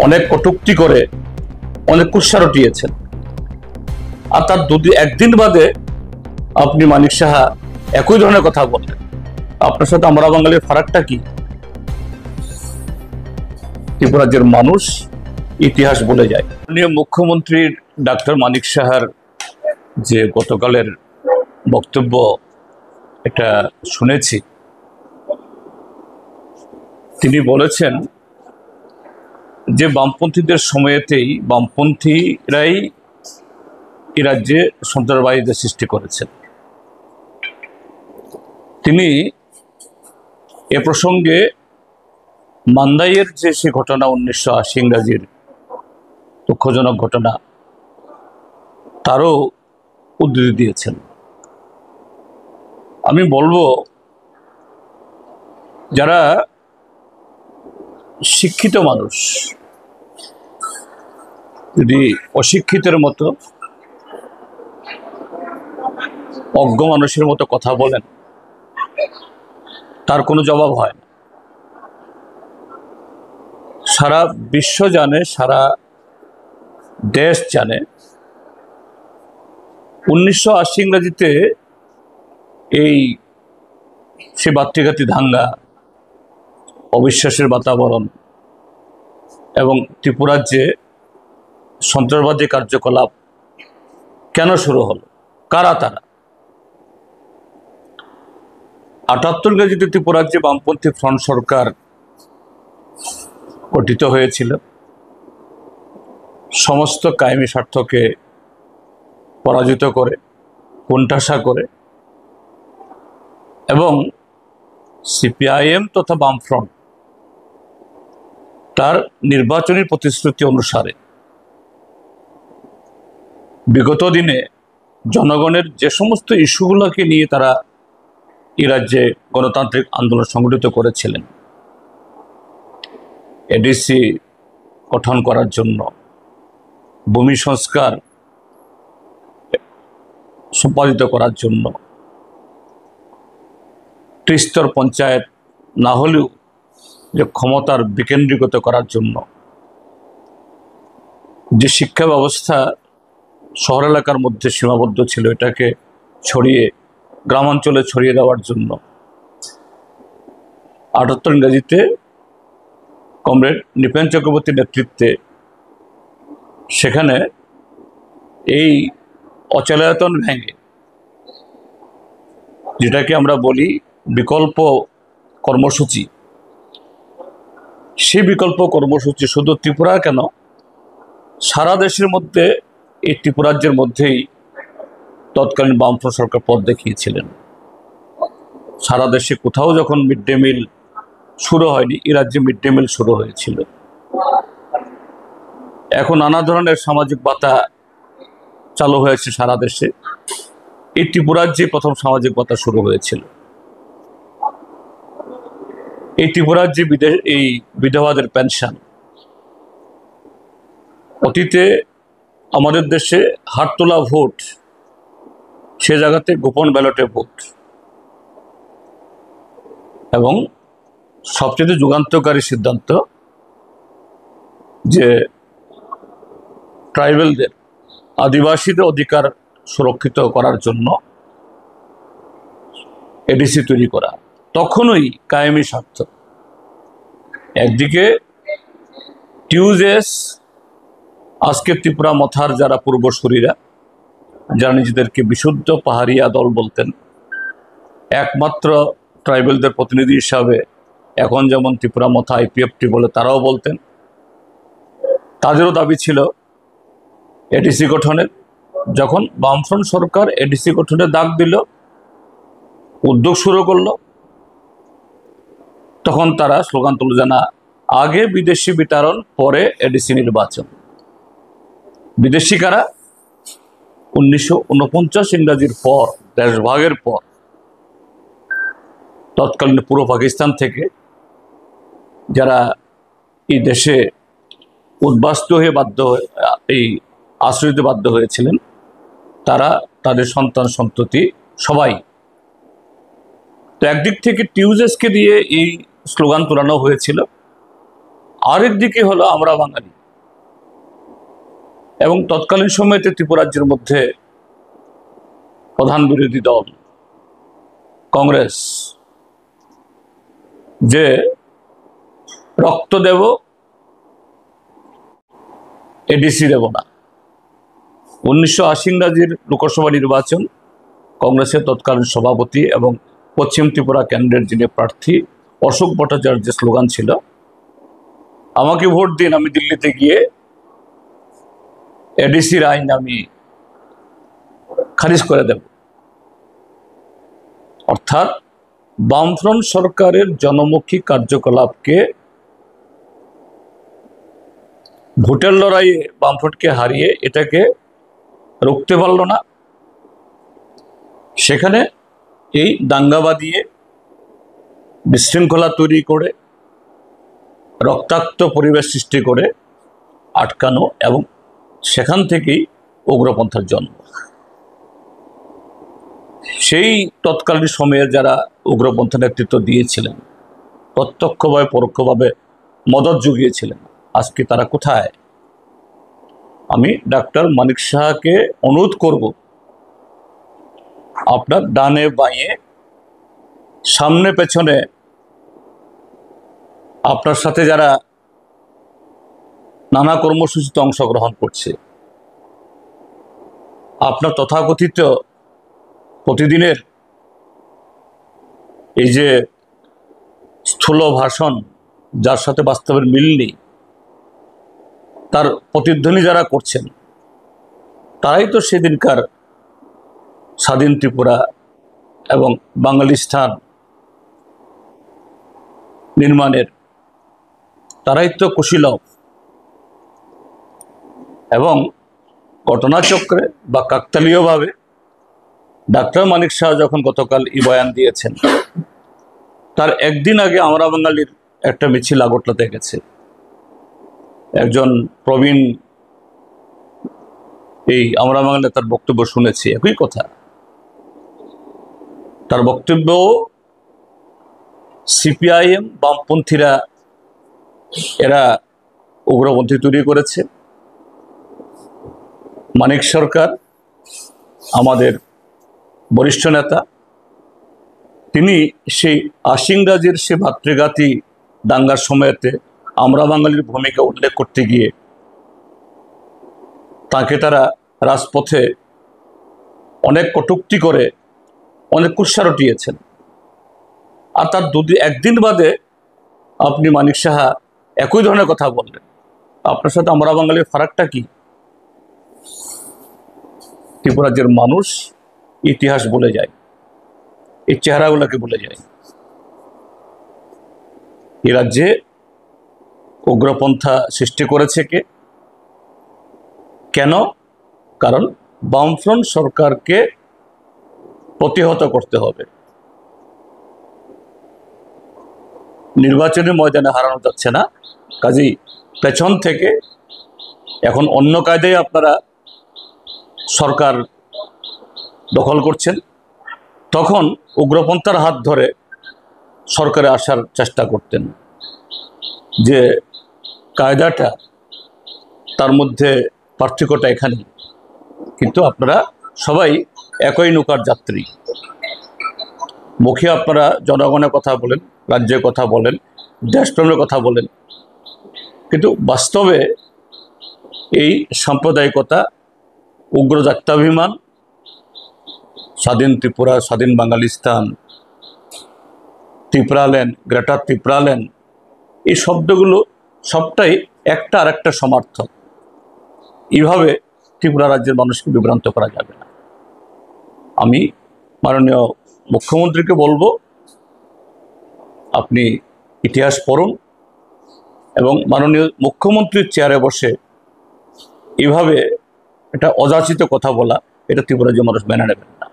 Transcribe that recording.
অনেক কটূক্তি করে অনেক কুৎসা রটিয়েছেন। আর তার একদিন বাদে আপনি মানিক সাহা একই ধরনের কথা বলেন। আপনার সাথে আমরা বাঙালির ফারাকটা কি? ত্রিপুরাজ্যের মানুষ ইতিহাস বলে যায়। মাননীয় মুখ্যমন্ত্রী ডাক্তার মানিক সাহার যে গতকালের বক্তব্য এটা শুনেছি, তিনি বলেছেন যে বামপন্থীদের সময়েতেই বামপন্থীরাই এই রাজ্যে সন্ত্রাসবাদীদের সৃষ্টি করেছেন। তিনি এ প্রসঙ্গে মান্দাইয়ের যে সে ঘটনা 1980 ইংরাজির দুঃখজনক ঘটনা, তারও উদ্ধৃতি দিয়েছেন। আমি বলবো, যারা শিক্ষিত মানুষ যদি অশিক্ষিতের মতো অজ্ঞ মানুষের মতো কথা বলেন, তার কোনো জবাব হয় না। সারা বিশ্ব জানে, সারা দেশ জানে 1980 ইংরাজিতে এই সে বাত্রিঘাতী দাঙ্গা, অবিশ্বাসের বাতাবরণ এবং ত্রিপুরাজ্যে সন্ত্রাসবাদী কার্যকলাপ কেন শুরু হলো, কারা তারা? 78 ইংরেজিতে ত্রিপুরাজ্যে বামপন্থী ফ্রন্ট সরকার গঠিত হয়েছিল। সমস্ত কায়েমি স্বার্থকে পরাজিত করে, কোণঠাসা করে, এবং সিপিআইএম তথা বামফ্রন্ট তার নির্বাচনী প্রতিশ্রুতি অনুসারে বিগত দিনে জনগণের যে সমস্ত ইস্যুগুলোকে নিয়ে তারা এই রাজ্যে গণতান্ত্রিক আন্দোলন সংগঠিত করেছিলেন, এডিসি গঠন করার জন্য, ভূমি সংস্কার সম্পাদিত করার জন্য, ত্রিস্তর পঞ্চায়েত না হলেও যে ক্ষমতার বিকেন্দ্রীকৃত করার জন্য, যে শিক্ষা ব্যবস্থা শহর এলাকার মধ্যে সীমাবদ্ধ ছিল এটাকে ছড়িয়ে গ্রামাঞ্চলে ছড়িয়ে দেওয়ার জন্য 78 ইংরেজিতে কমরেড নৃপেন চক্রবর্তীর নেতৃত্বে সেখানে এই অচলায়তন ভেঙে, যেটাকে আমরা বলি বিকল্প কর্মসূচি, সেই বিকল্প কর্মসূচি শুধু ত্রিপুরা কেন, সারা দেশের মধ্যে, এই ত্রিপুরাজ্যের মধ্যেই তৎকালীন বামফ্রন্ট সরকার পথ দেখিয়েছিলেন। সারা দেশে কোথাও যখন মিড ডে মিল শুরু হয়নি, এই রাজ্যে মিড ডে মিল শুরু হয়েছিল। এখন নানা ধরনের সামাজিক ভাতা চালু হয়েছে সারা দেশে। এই ত্রিপুরাজ্যে প্রথম সামাজিক ভাতা শুরু হয়েছিল। এই ত্রিপুরাজ্যে এই বিধবাদের পেনশন, অতীতে আমাদের দেশে হাত তোলা ভোট, সে জায়গাতে গোপন ব্যালটে ভোট, এবং সবচেয়ে যুগান্তকারী সিদ্ধান্ত যে ট্রাইবেলদের, আদিবাসীদের অধিকার সুরক্ষিত করার জন্য এডিসি তৈরি করা। তখনই কায়েমি স্বার্থ। একদিকে টিউজেস, আজকে ত্রিপুরা মথার যারা পূর্বসূরীরা, যারা নিজেদেরকে বিশুদ্ধ পাহাড়িয়া দল বলতেন, একমাত্র ট্রাইবেলদের প্রতিনিধি হিসাবে এখন যেমন ত্রিপুরা মথা আইপিএফটি বলে তারাও বলতেন, তাদেরও দাবি ছিল এডিসি গঠনের। যখন বামফ্রন্ট সরকার এডিসি গঠনের ডাক দিল, উদ্যোগ শুরু করলো, তখন তারা স্লোগান তুলে জানা, আগে বিদেশি বিতরণ, পরে এডিসি নির্বাচন। বিদেশি কারা? 1949 ইংরাজির পর, দেশভাগের পর, তৎকালীন পূর্ব পাকিস্তান থেকে যারা এই দেশে উদ্বাস্তু হয়ে এই আশ্রয় দিতে বাধ্য হয়েছিলেন, তারা, তাদের সন্তান সন্ততি সবাই। তো একদিক থেকে টিউজেসকে দিয়ে এই স্লোগান তোলানো হয়েছিল, আরেক দিকে হলো আমরা বাঙালি। এবং তৎকালীন সময়তে ত্রিপুরা রাজ্যের মধ্যে প্রধান বিরোধী দল কংগ্রেস যে রক্ত দেব এডিসি দেব না। 1980 ইংরাজির লোকসভা নির্বাচন, কংগ্রেসের তৎকালীন সভাপতি এবং পশ্চিম ত্রিপুরা কেন্দ্রের যিনি প্রার্থী অশোক ভট্টাচার্যের স্লোগান ছিল, আমাকে ভোট দিন, আমি দিল্লিতে গিয়ে এডিসির আইন আমি খারিজ করে দেব। অর্থাৎ বামফ্রন্ট সরকারের জনমুখী কার্যকলাপকে, ভোটের লড়াইয়ে বামফ্রন্টকে হারিয়ে এটাকে রুখতে পারল না। সেখানে এই দাঙ্গা বাঁধিয়ে, বিশৃঙ্খলা তৈরি করে, রক্তাক্ত পরিবেশ সৃষ্টি করে আটকানো, এবং সেখান থেকেই উগ্রপন্থার জন্ম। সেই তৎকালীন সময়ে যারা উগ্রপন্থা নেতৃত্ব দিয়েছিলেন, প্রত্যক্ষভাবে পরোক্ষভাবে মদত জুগিয়েছিলেন, আজকে তারা কোথায়? আমি ডাক্তার মানিক সাহাকে অনুরোধ করব, আপনার ডানে বাঁয়ে সামনে পেছনে আপনার সাথে যারা নানা কর্মসূচিতে অংশগ্রহণ করছে, আপনার তথাকথিত প্রতিদিনের এই যে স্থূল ভাষণ, যার সাথে বাস্তবের মিল নেই, তার প্রতিধ্বনি যারা করছেন, তারাই তো সেদিনকার স্বাধীন ত্রিপুরা এবং বাঙালিস্তান নির্মাণের তারাই তো কুশীলব। এবং ঘটনাচক্রে বা কাকতালীয়ভাবে ডাক্তার মানিক শাহ যখন গতকাল বয়ান দিয়েছেন, তার একদিন আগে আমরা বাঙালির একটা মিছিল আগরতলাতে গেছে। একজন প্রবীণ এই আমরা বাঙালি তার বক্তব্য শুনেছি, একই কথা। তার বক্তব্য সিপিআইএম বামপন্থীরা এরা উগ্রপন্থী তৈরি করেছে। মানিক সরকার আমাদের বরিষ্ঠ নেতা, তিনি সেই 80 ইংরাজির সে ভাতৃঘাতী দাঙ্গার সময়তে আমরা বাঙালির ভূমিকা উল্লেখ করতে গিয়ে তাকে তারা রাজপথে অনেক কটূক্তি করে অনেক কুৎসা রটিয়েছেন। আর তার একদিন বাদে আপনি মানিক সাহা একই ধরনের কথা বললেন। আপনার সাথে আমরা বাঙালির ফারাকটা কি? ত্রিপুরা রাজ্যের মানুষ ইতিহাস বলে যায়, এই চেহারাগুলোকে বলে যায়। এই রাজ্যে উগ্রপন্থা সৃষ্টি করেছে কে? কেন? কারণ বামফ্রন্ট সরকারকে প্রতিহত করতে হবে। নির্বাচনী ময়দানে হারানো যাচ্ছে না, কাজেই পেছন থেকে এখন অন্য কায়দায় আপনারা সরকার দখল করছেন। তখন উগ্রপন্থার হাত ধরে সরকারে আসার চেষ্টা করতেন, যে কায়দাটা তার মধ্যে পার্থক্যটা এখানেই। কিন্তু আপনারা সবাই একই নৌকার যাত্রী। মুখে আপনারা জনগণের কথা বলেন, রাজ্যের কথা বলেন, দেশপ্রেমের কথা বলেন, কিন্তু বাস্তবে এই সাম্প্রদায়িকতা, উগ্র জাত্যাভিমান, স্বাধীন ত্রিপুরা, স্বাধীন বাঙালিস্তান, ত্রিপুরাল্যান্ড, গ্রেটার ত্রিপুরাল্যান্ড, এই শব্দগুলো সবটাই একটা আর একটা সমার্থক। এইভাবে ত্রিপুরা রাজ্যের মানুষকে বিভ্রান্ত করা যাবে না। আমি মাননীয় মুখ্যমন্ত্রীকে বলবো, আপনি ইতিহাস পড়ুন এবং মাননীয় মুখ্যমন্ত্রীর চেয়ারে বসে এইভাবে এটা অযাচিত কথা বলা, এটা ত্রিপুরা রাজ্যের মানুষ মেনে নেবেন না।